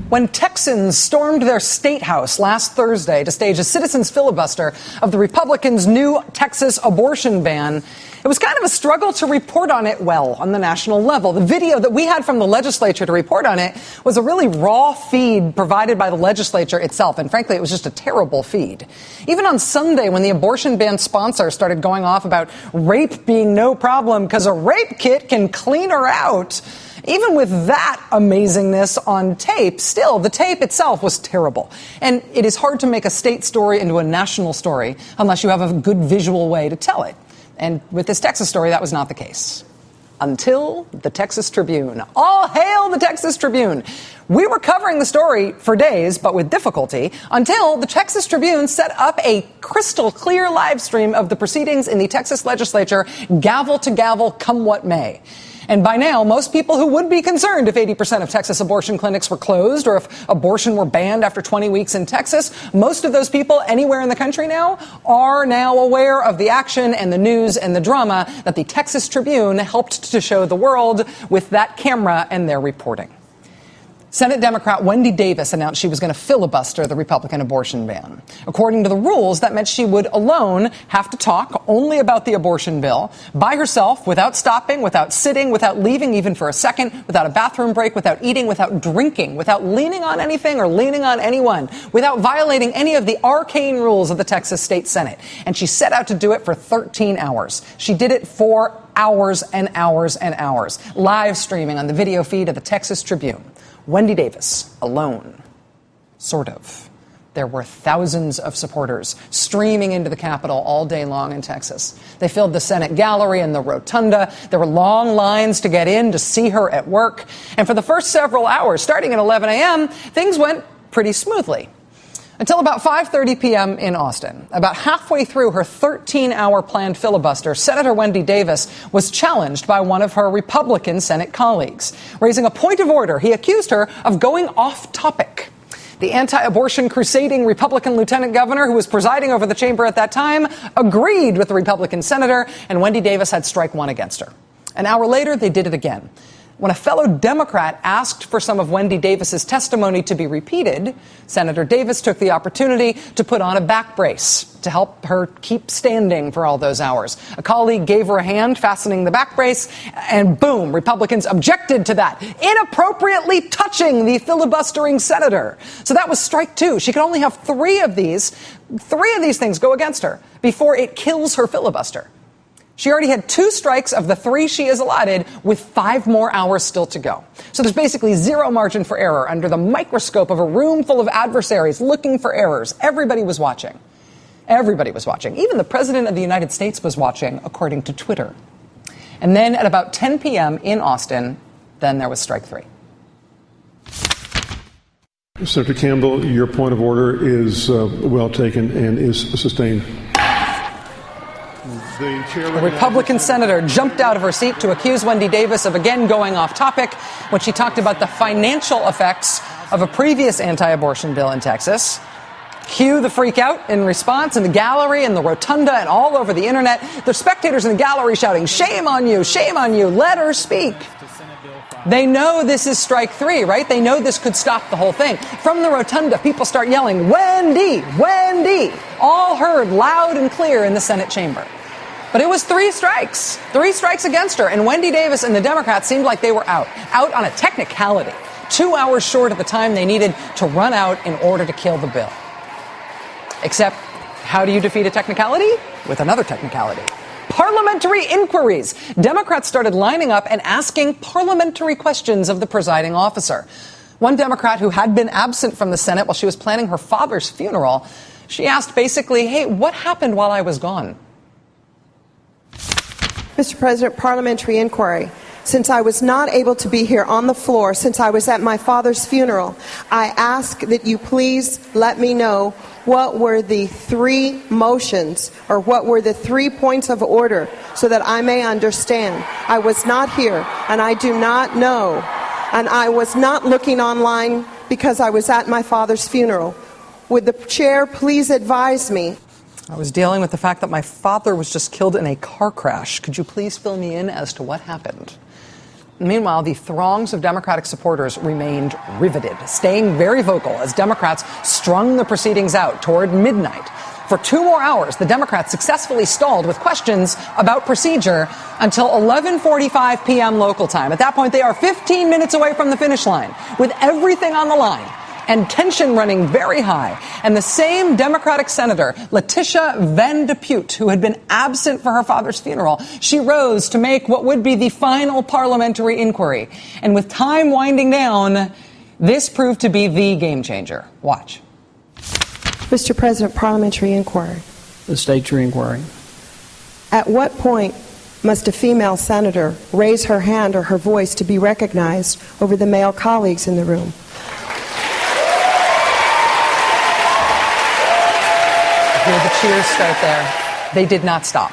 when Texans stormed their state house last Thursday to stage a citizens' filibuster of the Republicans' new Texas abortion ban. It was kind of a struggle to report on it well on the national level. The video that we had from the legislature to report on it was a really raw feed provided by the legislature itself. And frankly, it was just a terrible feed. Even on Sunday, when the abortion ban sponsor started going off about rape being no problem because a rape kit can clean her out, even with that amazingness on tape, still, the tape itself was terrible. And it is hard to make a state story into a national story unless you have a good visual way to tell it. And with this Texas story, that was not the case. Until the Texas Tribune. All hail the Texas Tribune. We were covering the story for days, but with difficulty, until the Texas Tribune set up a crystal clear live stream of the proceedings in the Texas legislature, gavel to gavel, come what may. And by now, most people who would be concerned if 80% of Texas abortion clinics were closed or if abortion were banned after 20 weeks in Texas, most of those people anywhere in the country now are now aware of the action and the news and the drama that the Texas Tribune helped to show the world with that camera and their reporting. Senate Democrat Wendy Davis announced she was going to filibuster the Republican abortion ban. According to the rules, that meant she would alone have to talk only about the abortion bill, by herself, without stopping, without sitting, without leaving even for a second, without a bathroom break, without eating, without drinking, without leaning on anything or leaning on anyone, without violating any of the arcane rules of the Texas State Senate. And she set out to do it for 13 hours. She did it for hours and hours and hours, live streaming on the video feed of the Texas Tribune. Wendy Davis, alone. Sort of. There were thousands of supporters streaming into the Capitol all day long in Texas. They filled the Senate gallery and the rotunda. There were long lines to get in to see her at work. And for the first several hours, starting at 11 a.m., things went pretty smoothly. Until about 5:30 p.m. in Austin. About halfway through her 13-hour planned filibuster, Senator Wendy Davis was challenged by one of her Republican Senate colleagues. Raising a point of order, he accused her of going off topic. The anti-abortion crusading Republican lieutenant governor who was presiding over the chamber at that time agreed with the Republican senator, and Wendy Davis had strike one against her. An hour later, they did it again. When a fellow Democrat asked for some of Wendy Davis's testimony to be repeated, Senator Davis took the opportunity to put on a back brace to help her keep standing for all those hours. A colleague gave her a hand fastening the back brace, and boom, Republicans objected to that, inappropriately touching the filibustering senator. So that was strike two. She could only have three of these things go against her before it kills her filibuster. She already had 2 strikes of the 3 she is allotted, with 5 more hours still to go. So there's basically zero margin for error under the microscope of a room full of adversaries looking for errors. Everybody was watching. Everybody was watching. Even the President of the United States was watching, according to Twitter. And then at about 10 p.m. in Austin, then there was strike 3. Senator Campbell, your point of order is well taken and is sustained. The Republican senator jumped out of her seat to accuse Wendy Davis of again going off topic when she talked about the financial effects of a previous anti-abortion bill in Texas. Cue the freak out in response in the gallery and the rotunda and all over the internet. The spectators in the gallery shouting, shame on you, let her speak. They know this is strike 3, right? They know this could stop the whole thing. From the rotunda, people start yelling, Wendy, Wendy, all heard loud and clear in the Senate chamber. But it was 3 strikes against her. And Wendy Davis and the Democrats seemed like they were out on a technicality, 2 hours short of the time they needed to run out in order to kill the bill. Except, how do you defeat a technicality? With another technicality. Parliamentary inquiries. Democrats started lining up and asking parliamentary questions of the presiding officer. One Democrat who had been absent from the Senate while she was planning her father's funeral, she asked basically, hey, what happened while I was gone? Mr. President, parliamentary inquiry. Since I was not able to be here on the floor, since I was at my father's funeral, I ask that you please let me know what were the 3 motions or what were the 3 points of order so that I may understand. I was not here and I do not know. And I was not looking online because I was at my father's funeral. Would the chair please advise me? I was dealing with the fact that my father was just killed in a car crash. Could you please fill me in as to what happened? Meanwhile, the throngs of Democratic supporters remained riveted, staying very vocal as Democrats strung the proceedings out toward midnight. For 2 more hours, the Democrats successfully stalled with questions about procedure until 11:45 p.m. local time. At that point, they are 15 minutes away from the finish line, with everything on the line and tension running very high. And the same Democratic Senator, Letitia Van de Putte, who had been absent for her father's funeral, she rose to make what would be the final parliamentary inquiry. And with time winding down, this proved to be the game changer. Watch. Mr. President, parliamentary inquiry. The state your inquiry. At what point must a female senator raise her hand or her voice to be recognized over the male colleagues in the room? Hear the cheers start there. They did not stop.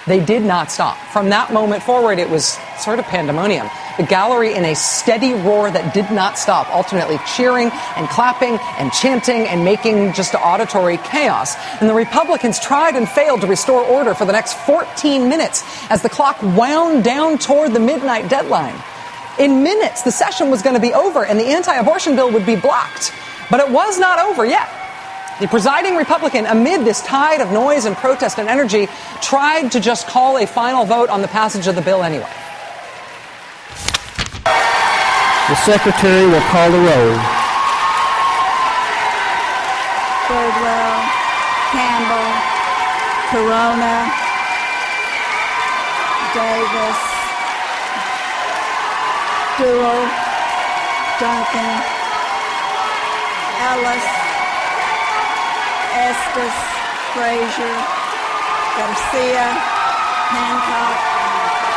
They did not stop. From that moment forward, it was sort of pandemonium. The gallery in a steady roar that did not stop, alternately cheering and clapping and chanting and making just auditory chaos. And the Republicans tried and failed to restore order for the next 14 minutes as the clock wound down toward the midnight deadline. In minutes, the session was going to be over and the anti-abortion bill would be blocked. But it was not over yet. The presiding Republican, amid this tide of noise and protest and energy, tried to just call a final vote on the passage of the bill anyway. The secretary will call the roll. Birdwell, Campbell, Corona, Davis, Duell, Duncan, Ellis, Estes, Frazier, Garcia, Hancock,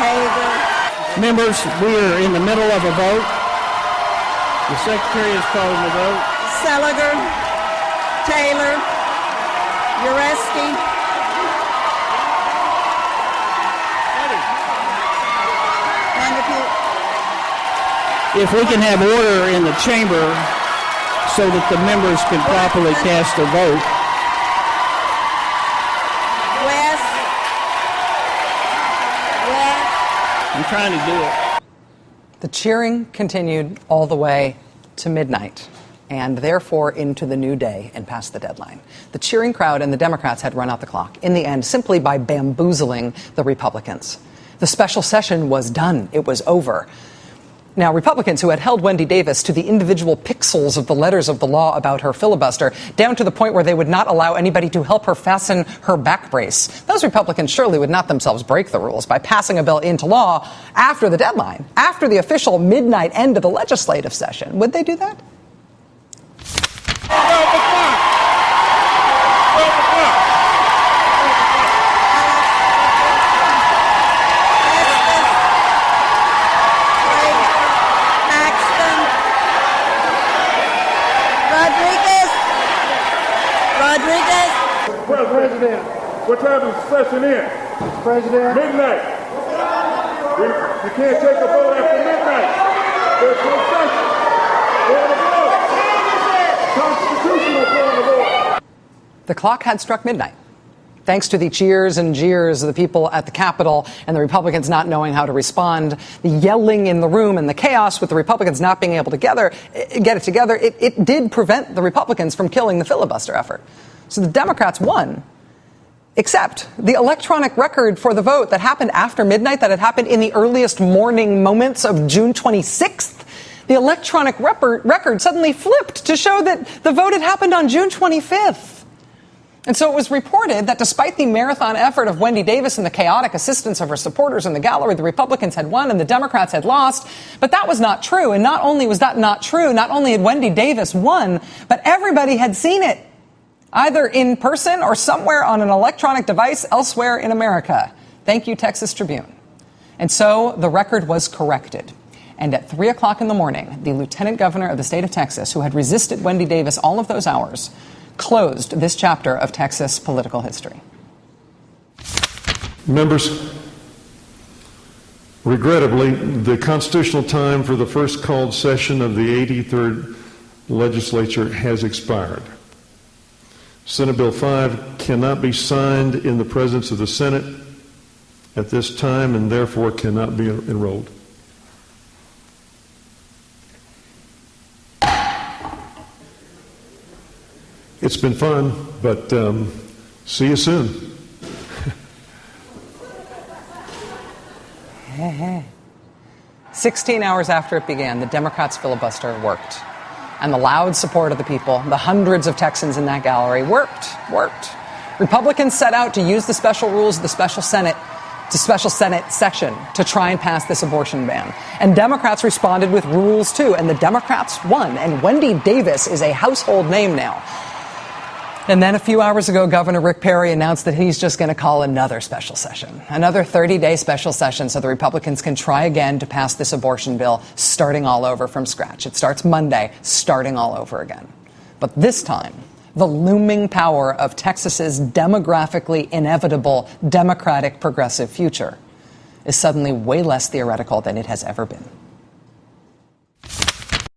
Hager. Members, we are in the middle of a vote. The secretary is calling the vote. Seliger, Taylor, Uresti, Van de Putte. If we can have order in the chamber so that the members can properly cast their vote. I'm trying to do it. The cheering continued all the way to midnight and therefore into the new day and past the deadline. The cheering crowd and the Democrats had run out the clock, in the end, simply by bamboozling the Republicans. The special session was done. It was over. Now, Republicans who had held Wendy Davis to the individual pixels of the letters of the law about her filibuster, down to the point where they would not allow anybody to help her fasten her back brace, those Republicans surely would not themselves break the rules by passing a bill into law after the deadline, after the official midnight end of the legislative session. Would they do that? President, what time is the session in? President. Midnight. You can't take a vote after midnight. There's no session. Constitutional point of order. The clock had struck midnight, thanks to the cheers and jeers of the people at the Capitol and the Republicans not knowing how to respond, the yelling in the room and the chaos with the Republicans not being able to get it together. It did prevent the Republicans from killing the filibuster effort. So the Democrats won, except the electronic record for the vote that happened after midnight, that had happened in the earliest morning moments of June 26th. The electronic record suddenly flipped to show that the vote had happened on June 25th. And so it was reported that despite the marathon effort of Wendy Davis and the chaotic assistance of her supporters in the gallery, the Republicans had won and the Democrats had lost. But that was not true. And not only was that not true, not only had Wendy Davis won, but everybody had seen it, either in person or somewhere on an electronic device elsewhere in America. Thank you, Texas Tribune. And so the record was corrected. And at 3 o'clock in the morning, the lieutenant governor of the state of Texas, who had resisted Wendy Davis all of those hours, closed this chapter of Texas political history. Members, regrettably, the constitutional time for the first called session of the 83rd legislature has expired. Senate Bill 5 cannot be signed in the presence of the Senate at this time and therefore cannot be enrolled. It's been fun, but see you soon. 16 hours after it began, the Democrats' filibuster worked. And the loud support of the people, the hundreds of Texans in that gallery, worked. Republicans set out to use the special rules of the special Senate session to try and pass this abortion ban. And Democrats responded with rules, too. And the Democrats won. And Wendy Davis is a household name now. And then a few hours ago, Governor Rick Perry announced that he's just going to call another special session, another 30-day special session so the Republicans can try again to pass this abortion bill, starting all over from scratch. It starts Monday, starting all over again. But this time, the looming power of Texas's demographically inevitable Democratic progressive future is suddenly way less theoretical than it has ever been.